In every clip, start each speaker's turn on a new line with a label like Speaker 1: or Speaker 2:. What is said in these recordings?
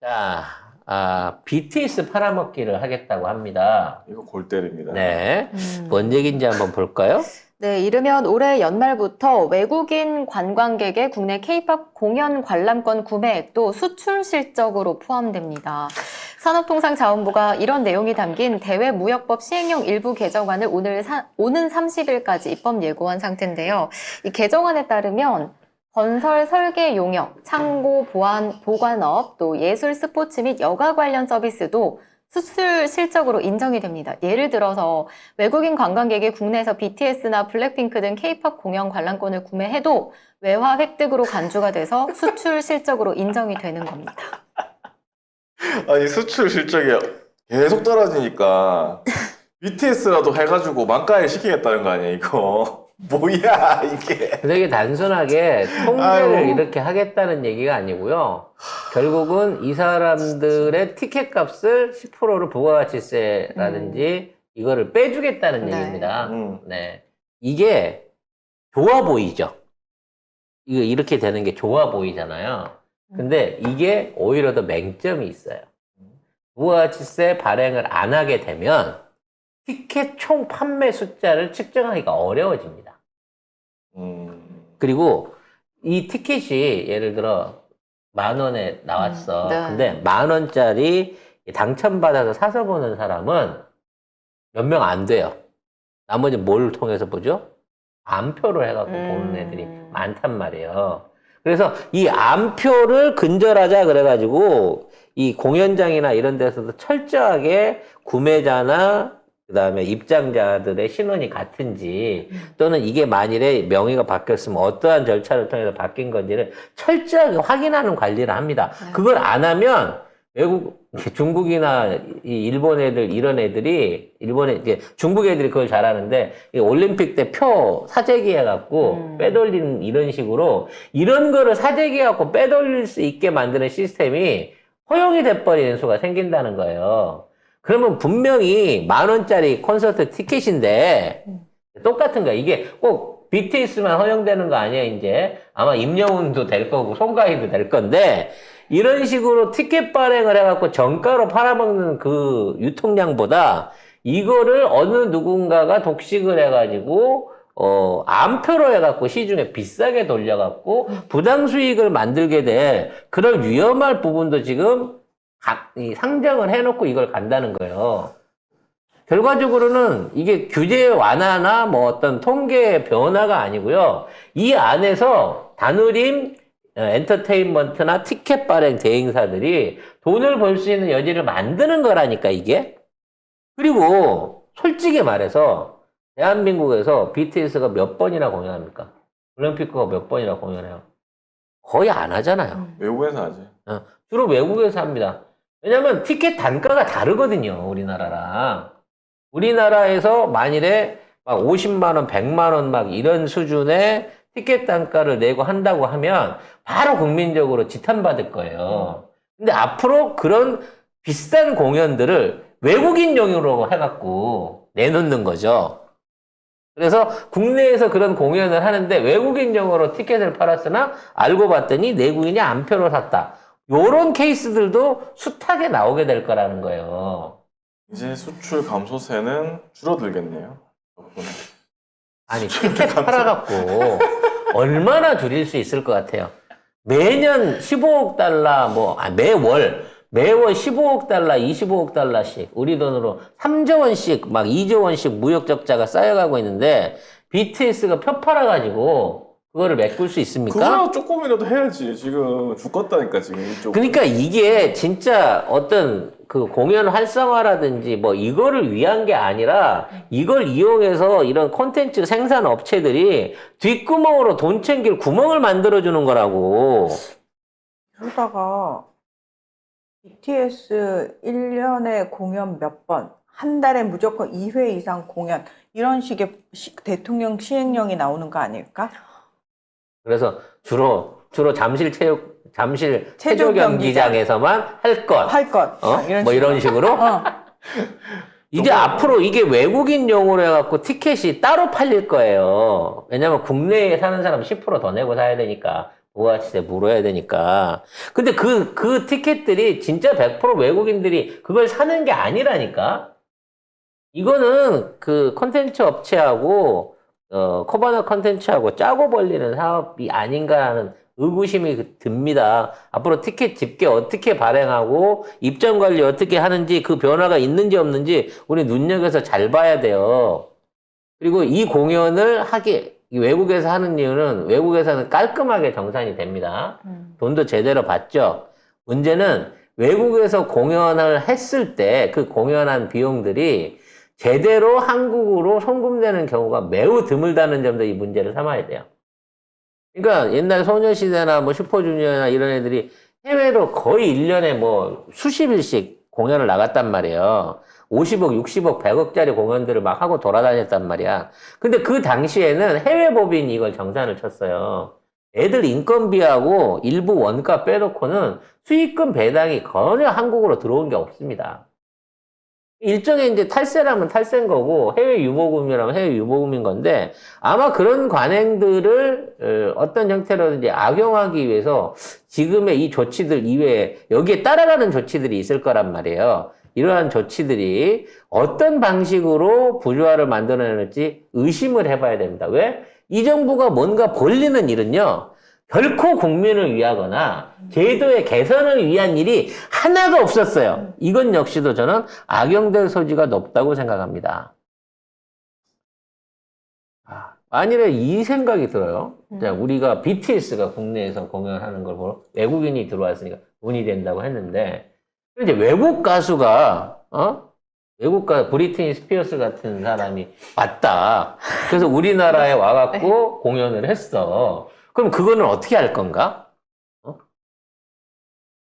Speaker 1: 자, BTS 팔아먹기를 하겠다고 합니다.
Speaker 2: 이거 골 때립니다.
Speaker 1: 네. 뭔 얘기인지 한번 볼까요?
Speaker 3: 네, 이르면 올해 연말부터 외국인 관광객의 국내 K-팝 공연 관람권 구매액도 수출 실적으로 포함됩니다. 산업통상자원부가 이런 내용이 담긴 대외무역법 시행령 일부 개정안을 오는 30일까지 입법 예고한 상태인데요. 이 개정안에 따르면 건설 설계 용역, 창고 보관업, 또 예술 스포츠 및 여가 관련 서비스도 수출 실적으로 인정이 됩니다. 예를 들어서 외국인 관광객이 국내에서 BTS나 블랙핑크 등 K-팝 공연 관람권을 구매해도 외화 획득으로 간주가 돼서 수출 실적으로 인정이 되는 겁니다.
Speaker 2: 아니 수출 실적이 계속 떨어지니까 BTS라도 해가지고 만가에 시키겠다는 거 아니야 이거. 뭐야 이게.
Speaker 1: 되게 단순하게 통계를
Speaker 2: 아유.
Speaker 1: 이렇게 하겠다는 얘기가 아니고요. 결국은 이 사람들의 티켓 값을 10%를 부가가치세라든지 이거를 빼주겠다는
Speaker 3: 네.
Speaker 1: 얘기입니다. 네. 이게 좋아 보이죠? 이거 이렇게 되는 게 좋아 보이잖아요. 근데 이게 오히려 더 맹점이 있어요. 부가가치세 발행을 안 하게 되면 티켓 총 판매 숫자를 측정하기가 어려워집니다. 그리고 이 티켓이 예를 들어 10,000원에 나왔어.
Speaker 3: 네.
Speaker 1: 근데 10,000원짜리 당첨받아서 사서 보는 사람은 몇 명 안 돼요. 나머지 뭘 통해서 보죠? 암표로 해갖고 보는 애들이 많단 말이에요. 그래서 이 암표를 근절하자 그래가지고 이 공연장이나 이런 데서도 철저하게 구매자나 그다음에 입장자들의 신원이 같은지 또는 이게 만일에 명의가 바뀌었으면 어떠한 절차를 통해서 바뀐 건지를 철저하게 확인하는 관리를 합니다. 그걸 안 하면 외국 중국이나 이 일본 애들 이런 애들이 이제 중국 애들이 그걸 잘하는데 이 올림픽 때 표 사재기 해갖고 빼돌리는 이런 식으로 이런 거를 사재기 해갖고 빼돌릴 수 있게 만드는 시스템이 허용이 돼버리는 수가 생긴다는 거예요. 그러면 분명히 10,000원짜리 콘서트 티켓인데 똑같은 거야. 이게 꼭 BTS만 허용되는 거 아니야, 이제. 아마 임영웅도 될 거고, 송가인도 될 건데, 이런 식으로 티켓 발행을 해갖고 정가로 팔아먹는 그 유통량보다 이거를 어느 누군가가 독식을 해가지고, 암표로 해갖고 시중에 비싸게 돌려갖고 부당 수익을 만들게 될 그런 위험할 부분도 지금 상정을 해놓고 이걸 간다는 거예요. 결과적으로는 이게 규제 완화나 뭐 어떤 통계 변화가 아니고요. 이 안에서 단우림 엔터테인먼트나 티켓 발행 대행사들이 돈을 벌 수 있는 여지를 만드는 거라니까 이게. 그리고 솔직히 말해서 대한민국에서 BTS가 몇 번이나 공연합니까? 블랙핑크가 몇 번이나 공연해요? 거의 안 하잖아요.
Speaker 2: 외국에서 하지.
Speaker 1: 주로 외국에서 합니다. 왜냐면 티켓 단가가 다르거든요, 우리나라랑. 우리나라에서 만일에 막 50만 원, 100만 원 막 이런 수준의 티켓 단가를 내고 한다고 하면 바로 국민적으로 지탄받을 거예요. 근데 앞으로 그런 비싼 공연들을 외국인용으로 해갖고 내놓는 거죠. 그래서 국내에서 그런 공연을 하는데 외국인용으로 티켓을 팔았으나 알고 봤더니 내국인이 암표로 샀다. 요런 케이스들도 숱하게 나오게 될 거라는 거예요.
Speaker 2: 이제 수출 감소세는 줄어들겠네요. 덕분에.
Speaker 1: 아니, 티켓 팔아갖고 얼마나 줄일 수 있을 것 같아요. 매년 15억 달러, 매월 15억 달러, 25억 달러씩, 우리 돈으로 3조 원씩, 막 2조 원씩 무역 적자가 쌓여가고 있는데, BTS가 표 팔아가지고, 그거를 메꿀 수 있습니까?
Speaker 2: 그거라도 조금이라도 해야지. 지금 죽겠다니까 지금 이쪽.
Speaker 1: 그러니까 이게 진짜 어떤 그 공연 활성화라든지 뭐 이거를 위한 게 아니라 이걸 이용해서 이런 콘텐츠 생산 업체들이 뒷구멍으로 돈 챙길 구멍을 만들어주는 거라고.
Speaker 4: 그러다가 BTS 1년에 공연 몇 번, 한 달에 무조건 2회 이상 공연 이런 식의 대통령 시행령이 나오는 거 아닐까?
Speaker 1: 그래서 주로 잠실 체조 경기장에서만 할 것.
Speaker 4: 할 것.
Speaker 1: 뭐 이런 식으로. 이제 앞으로 이게 외국인용으로 해갖고 티켓이 따로 팔릴 거예요. 왜냐면 국내에 사는 사람 10% 더 내고 사야 되니까. 부가가치세 물어야 되니까. 근데 그 티켓들이 진짜 100% 외국인들이 그걸 사는 게 아니라니까. 이거는 그 콘텐츠 업체하고, 코바나 콘텐츠하고 짜고 벌리는 사업이 아닌가라는 의구심이 듭니다. 앞으로 티켓 집계 어떻게 발행하고 입점 관리 어떻게 하는지 그 변화가 있는지 없는지 우리 눈여겨서 잘 봐야 돼요. 그리고 이 공연을 외국에서 하는 이유는 외국에서는 깔끔하게 정산이 됩니다. 돈도 제대로 받죠. 문제는 외국에서 공연을 했을 때 그 공연한 비용들이 제대로 한국으로 송금되는 경우가 매우 드물다는 점도 이 문제를 삼아야 돼요. 그러니까 옛날 소녀시대나 뭐 슈퍼주니어나 이런 애들이 해외로 거의 1년에 뭐 수십 일씩 공연을 나갔단 말이에요. 50억, 60억, 100억짜리 공연들을 막 하고 돌아다녔단 말이야. 근데 그 당시에는 해외 법인이 이걸 정산을 쳤어요. 애들 인건비하고 일부 원가 빼놓고는 수익금 배당이 전혀 한국으로 들어온 게 없습니다. 일종의 이제 탈세라면 탈세인 거고 해외 유보금이라면 해외 유보금인 건데 아마 그런 관행들을 어떤 형태로든지 악용하기 위해서 지금의 이 조치들 이외에 여기에 따라가는 조치들이 있을 거란 말이에요. 이러한 조치들이 어떤 방식으로 부조화를 만들어낼지 의심을 해봐야 됩니다. 왜? 이 정부가 뭔가 벌리는 일은요. 결코 국민을 위하거나 제도의 개선을 위한 일이 하나도 없었어요. 이건 역시도 저는 악용될 소지가 높다고 생각합니다. 만일에 이 생각이 들어요. 자, 우리가 BTS가 국내에서 공연하는 걸 보러 외국인이 들어왔으니까 돈이 된다고 했는데 이제 외국 가수가 브리트니 스피어스 같은 사람이 왔다. 그래서 우리나라에 와갖고 공연을 했어. 그럼 그거는 어떻게 할 건가?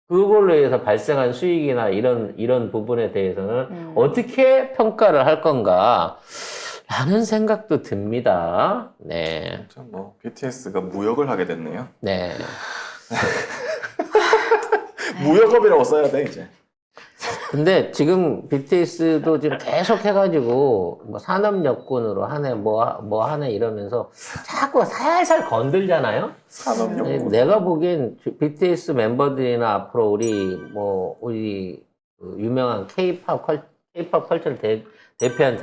Speaker 1: 그걸로 해서 발생한 수익이나 이런 부분에 대해서는 어떻게 평가를 할 건가? 라는 생각도 듭니다. 네.
Speaker 2: 참 뭐 BTS가 무역을 하게 됐네요.
Speaker 1: 네.
Speaker 2: 무역업이라고 써야 돼 이제.
Speaker 1: 근데 지금 BTS도 지금 계속 해가지고 뭐 산업여건으로 하네 뭐 하네 이러면서 자꾸 살살 건들잖아요.
Speaker 2: 산업용.
Speaker 1: 내가 보기엔 BTS 멤버들이나 앞으로 우리 그 유명한 K-팝 컬처를 대표한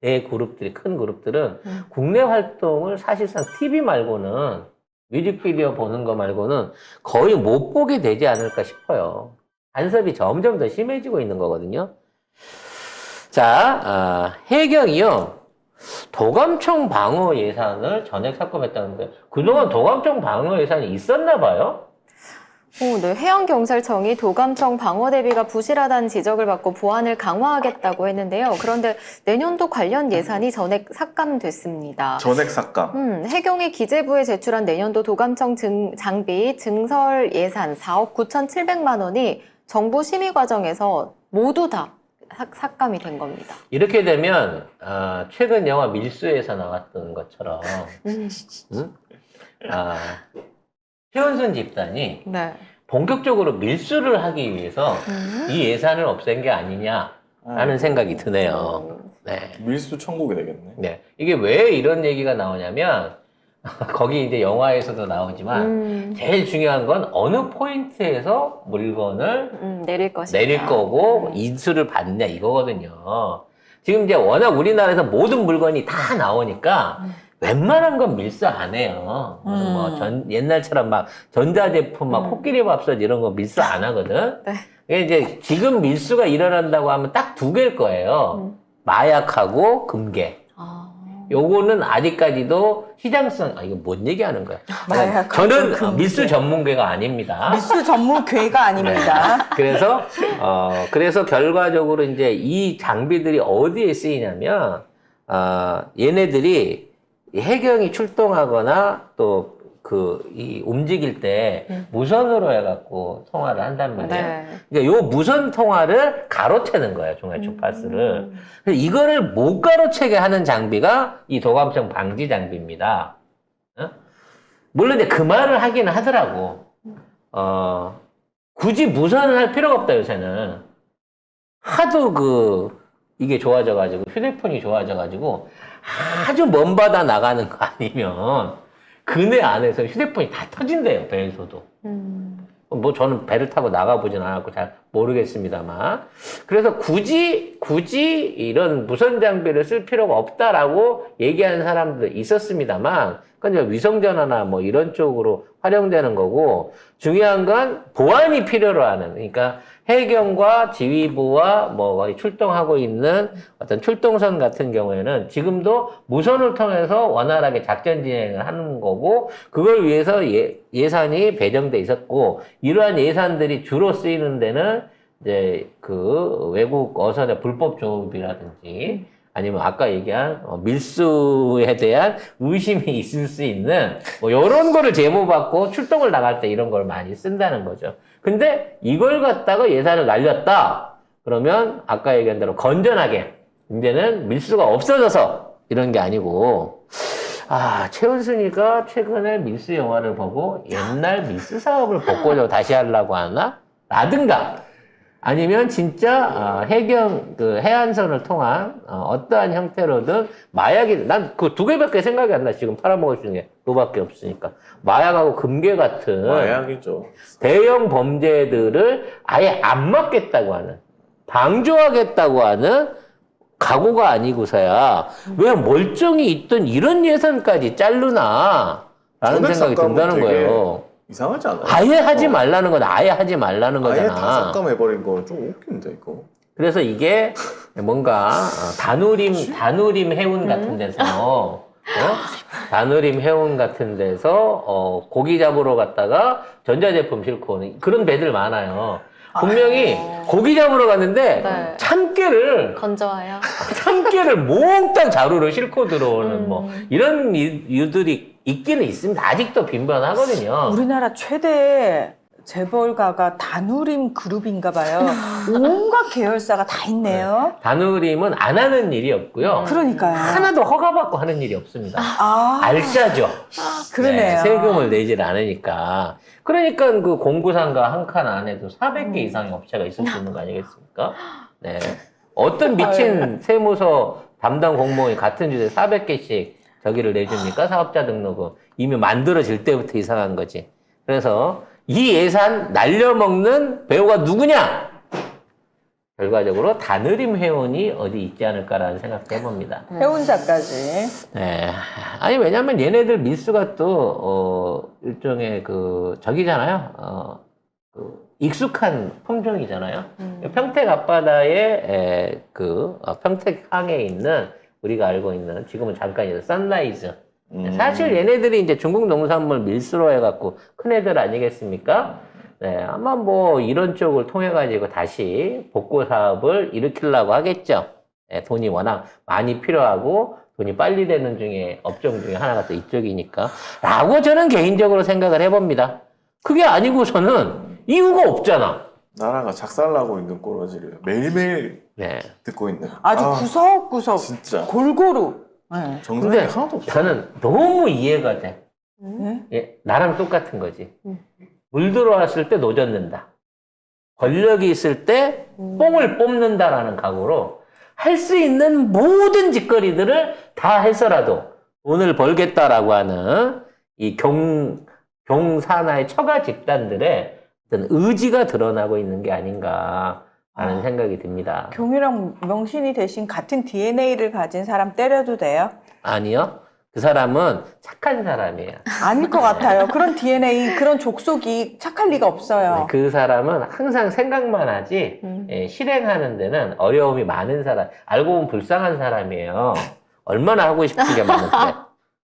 Speaker 1: 대그룹들이 큰 그룹들은 국내 활동을 사실상 TV 말고는 뮤직비디오 보는 거 말고는 거의 못 보게 되지 않을까 싶어요. 간섭이 점점 더 심해지고 있는 거거든요. 자, 해경이요. 도감청 방어 예산을 전액 삭감했다는데 그동안 도감청 방어 예산이 있었나 봐요?
Speaker 3: 네. 해양경찰청이 도감청 방어 대비가 부실하다는 지적을 받고 보안을 강화하겠다고 했는데요. 그런데 내년도 관련 예산이 전액 삭감됐습니다.
Speaker 2: 전액 삭감.
Speaker 3: 해경이 기재부에 제출한 내년도 도감청 장비 증설 예산 4억 9,700만 원이 정부 심의 과정에서 모두 다 삭감이 된 겁니다.
Speaker 1: 이렇게 되면 최근 영화 밀수에서 나왔던 것처럼 최은순 집단이
Speaker 3: 네.
Speaker 1: 본격적으로 밀수를 하기 위해서 이 예산을 없앤 게 아니냐라는 생각이 드네요. 네.
Speaker 2: 밀수 천국이 되겠네.
Speaker 1: 네. 이게 왜 이런 얘기가 나오냐면 거기 이제 영화에서도 나오지만 제일 중요한 건 어느 포인트에서 물건을
Speaker 3: 내릴 것이냐.
Speaker 1: 내릴 거고 인수를 받냐 이거거든요. 지금 이제 워낙 우리나라에서 모든 물건이 다 나오니까 웬만한 건 밀수 안 해요. 옛날처럼 막 전자제품 막 코끼리 밥솥 이런 거 밀수 안 하거든.
Speaker 3: 네.
Speaker 1: 이게 이제 지금 밀수가 일어난다고 하면 딱 두 개일 거예요. 마약하고 금괴. 요거는 아직까지도 시장성, 이거 뭔 얘기하는 거야?
Speaker 4: 마약하고
Speaker 1: 저는
Speaker 4: 금괴.
Speaker 1: 밀수 전문가가 아닙니다.
Speaker 4: 밀수 전문 괴가 아닙니다.
Speaker 1: 그래서 결과적으로 이제 이 장비들이 어디에 쓰이냐면, 얘네들이 해경이 출동하거나 또 움직일 때 무선으로 해갖고 통화를 한단 말이에요.
Speaker 3: 네.
Speaker 1: 그러니까 요 무선 통화를 가로채는 거예요, 중앙 주파수를. 그래서 이거를 못 가로채게 하는 장비가 이 도감청 방지 장비입니다. 물론 이제 그 말을 하기는 하더라고. 굳이 무선을 할 필요가 없다, 요새는. 하도 이게 좋아져가지고, 휴대폰이 좋아져가지고, 아주 먼 바다 나가는 거 아니면, 그네 안에서 휴대폰이 다 터진대요, 배에서도. 뭐 저는 배를 타고 나가보진 않았고 잘 모르겠습니다만. 그래서 굳이 이런 무선 장비를 쓸 필요가 없다라고 얘기하는 사람도 있었습니다만, 그건 위성전화나 뭐 이런 쪽으로 활용되는 거고, 중요한 건 보안이 필요로 하는, 그러니까 해경과 지휘부와 뭐 출동하고 있는 어떤 출동선 같은 경우에는 지금도 무선을 통해서 원활하게 작전 진행을 하는 거고, 그걸 위해서 예산이 배정돼 있었고, 이러한 예산들이 주로 쓰이는 데는 이제 그 외국 어선의 불법 조업이라든지 아니면 아까 얘기한 밀수에 대한 의심이 있을 수 있는 뭐 이런 거를 제보받고 출동을 나갈 때 이런 걸 많이 쓴다는 거죠. 근데 이걸 갖다가 예산을 날렸다. 그러면 아까 얘기한 대로 건전하게 이제는 밀수가 없어져서 이런 게 아니고, 최은순이가 최근에 밀수 영화를 보고 옛날 밀수 사업을 복구적으로 다시 하려고 하나? 라든가, 아니면 진짜 해경 그 해안선을 통한 어떠한 형태로든 마약이, 난 그 두 개밖에 생각이 안 나. 지금 팔아먹을 수 있는 게 그거밖에 없으니까. 마약하고 금괴 같은
Speaker 2: 마약이죠.
Speaker 1: 대형 범죄들을 아예 안 막겠다고 하는, 방조하겠다고 하는 각오가 아니고서야 왜 멀쩡히 있던 이런 예산까지 자르나 라는
Speaker 2: 전액
Speaker 1: 생각이
Speaker 2: 삭감은
Speaker 1: 든다는
Speaker 2: 되게
Speaker 1: 거예요.
Speaker 2: 이상하지 않아요?
Speaker 1: 아예 하지 말라는 건 아예 하지 말라는
Speaker 2: 아예 다
Speaker 1: 거잖아.
Speaker 2: 삭감해버린 건 좀 웃긴데, 이거.
Speaker 1: 그래서 이게 뭔가 다누림 해운 같은 데서 다누림 해운 같은 데서 고기 잡으러 갔다가 전자제품 싣고 오는 그런 배들 많아요. 분명히 고기 잡으러 갔는데
Speaker 3: 네.
Speaker 1: 참깨를 몽땅 자루로 싣고 들어오는 뭐 이런 이유들이 있기는 있습니다. 아직도 빈번하거든요.
Speaker 4: 우리나라 최대 재벌가가 다누림 그룹인가 봐요. 온갖 계열사가 다 있네요.
Speaker 1: 다누림은 안 하는 일이 없고요.
Speaker 4: 그러니까요.
Speaker 1: 하나도 허가받고 하는 일이 없습니다.
Speaker 4: 아,
Speaker 1: 알짜죠.
Speaker 4: 그러네요.
Speaker 1: 세금을 내질 않으니까. 그러니까 그 공구상가 한 칸 안에도 400개 이상의 업체가 있을 수 있는 거 아니겠습니까? 네. 어떤 미친 세무서 담당 공무원이 같은 주제에 400개씩 저기를 내줍니까? 사업자 등록은. 이미 만들어질 때부터 이상한 거지. 그래서 이 예산 날려먹는 배우가 누구냐? 결과적으로 다누림 해운이 어디 있지 않을까라는 생각도 해봅니다.
Speaker 4: 해운사까지.
Speaker 1: 네. 아니, 왜냐면 얘네들 밀수가 또, 일종의 저기잖아요. 익숙한 품종이잖아요. 평택 앞바다에, 평택항에 있는, 우리가 알고 있는, 지금은 잠깐이죠. 선라이즈. 사실 얘네들이 이제 중국 농산물 밀수로 해갖고 큰 애들 아니겠습니까? 네, 아마 뭐 이런 쪽을 통해가지고 다시 복구 사업을 일으키려고 하겠죠. 네, 돈이 워낙 많이 필요하고 돈이 빨리 되는 업종 중에 하나가 또 이쪽이니까. 라고 저는 개인적으로 생각을 해봅니다. 그게 아니고서는 이유가 없잖아.
Speaker 2: 나라가 작살나고 있는 꼬라지를 매일매일
Speaker 1: 네.
Speaker 2: 듣고 있는.
Speaker 4: 아주 구석구석
Speaker 2: 진짜.
Speaker 4: 골고루. 네.
Speaker 2: 정상이
Speaker 1: 근데
Speaker 2: 하나도 없어.
Speaker 1: 저는 너무 이해가 돼.
Speaker 4: 네?
Speaker 1: 예, 나랑 똑같은 거지. 물 들어왔을 때 노젓는다. 권력이 있을 때 뽕을 뽑는다라는 각오로 할 수 있는 모든 짓거리들을 다 해서라도 돈을 벌겠다라고 하는 이 경산하의 처가 집단들의 어떤 의지가 드러나고 있는 게 아닌가라는 생각이 듭니다.
Speaker 4: 경이랑 명신이 대신 같은 DNA를 가진 사람 때려도 돼요?
Speaker 1: 아니요. 그 사람은 착한 사람이에요.
Speaker 4: 아닐 것 같아요. 그런 DNA, 그런 족속이 착할 리가 없어요.
Speaker 1: 그 사람은 항상 생각만 하지 실행하는 데는 어려움이 많은 사람, 알고 보면 불쌍한 사람이에요. 얼마나 하고 싶은 게 많은데.